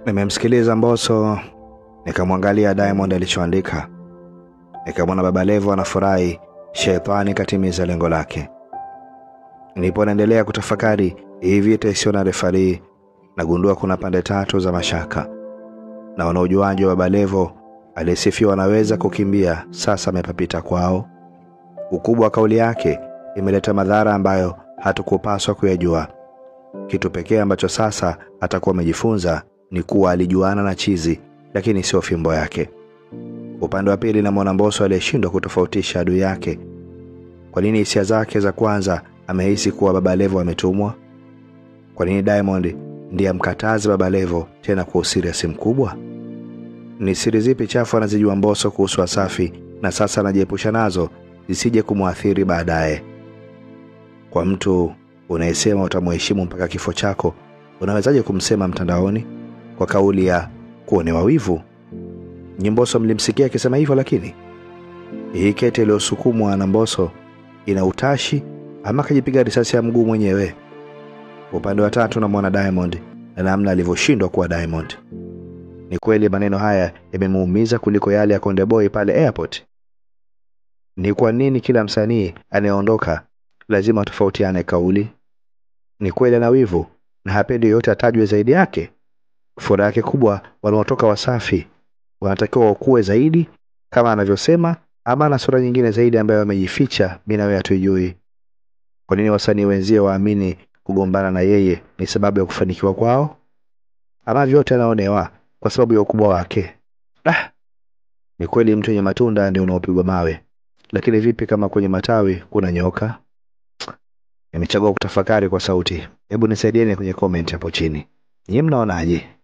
Nimemsikiliza Mbosso, nikamwangalia Diamond alichoandika. Nikamwona Baba Levo anafurahi, shetani katimiza lengo lake. Nilipo naendelea kutafakari hivi itaisio na refari, nagundua kuna pande tatu za mashaka. Na wanaojuaji wa Baba Levo alisifiwa anaweza kukimbia, sasa amepapita kwao. Ukubwa wa kauli yake imeleta madhara ambayo hatukupaswa kuyajua. Kitu pekee ambacho sasa atakuwa amejifunza ni kuwa alijuana na chizi, lakini sio fimbo yake. Upande wa pili namwona Mbosso aliyeshindwa kutofautisha adui yake. Kwa nini hisia zake za kwanza amehisi kuwa Baba Levo ametumwa? Kwa nini Diamond ndiye mkatazi Baba Levo tena kwa serious mkubwa? Ni siri zipi chafu anazijua Mbosso kuhusu Wasafi na sasa anajiepusha nazo zisije kumwathiri baadaye? Kwa mtu unayesema utamheshimu mpaka kifo chako, unawezaje kumsema mtandaoni kwa kauli ya kuonewa wivu? Mbosso mlimsikia akisema hivyo, lakini hii kete iliyosukumwa na Mbosso ina utashi ama kajipiga risasi ya mguu mwenyewe? Upande wa tatu namwona Diamond na namna alivyoshindwa kuwa Diamond. Ni kweli maneno haya yamemuumiza kuliko yale ya Konde Boy pale airport? Ni kwa nini kila msanii anayeondoka lazima tofautiane kauli? Ni kweli ana wivu na hapendi yote atajwe zaidi yake? Furaha yake kubwa wanaotoka Wasafi wanatakiwa wakue zaidi kama anavyosema, ama na sura nyingine zaidi ambayo amejificha mimi na wewe hatujui? Kwa nini wasanii wenzie waamini kugombana na yeye ni sababu ya kufanikiwa kwao? Ama vyote anaonewa kwa sababu ya ukubwa wake? Ni kweli mtu mwenye matunda ndio unaopigwa mawe, lakini vipi kama kwenye matawi kuna nyoka? Nimechagua kutafakari kwa sauti. Hebu nisaidieni kwenye comment hapo chini. Nyinyi mnaonaje?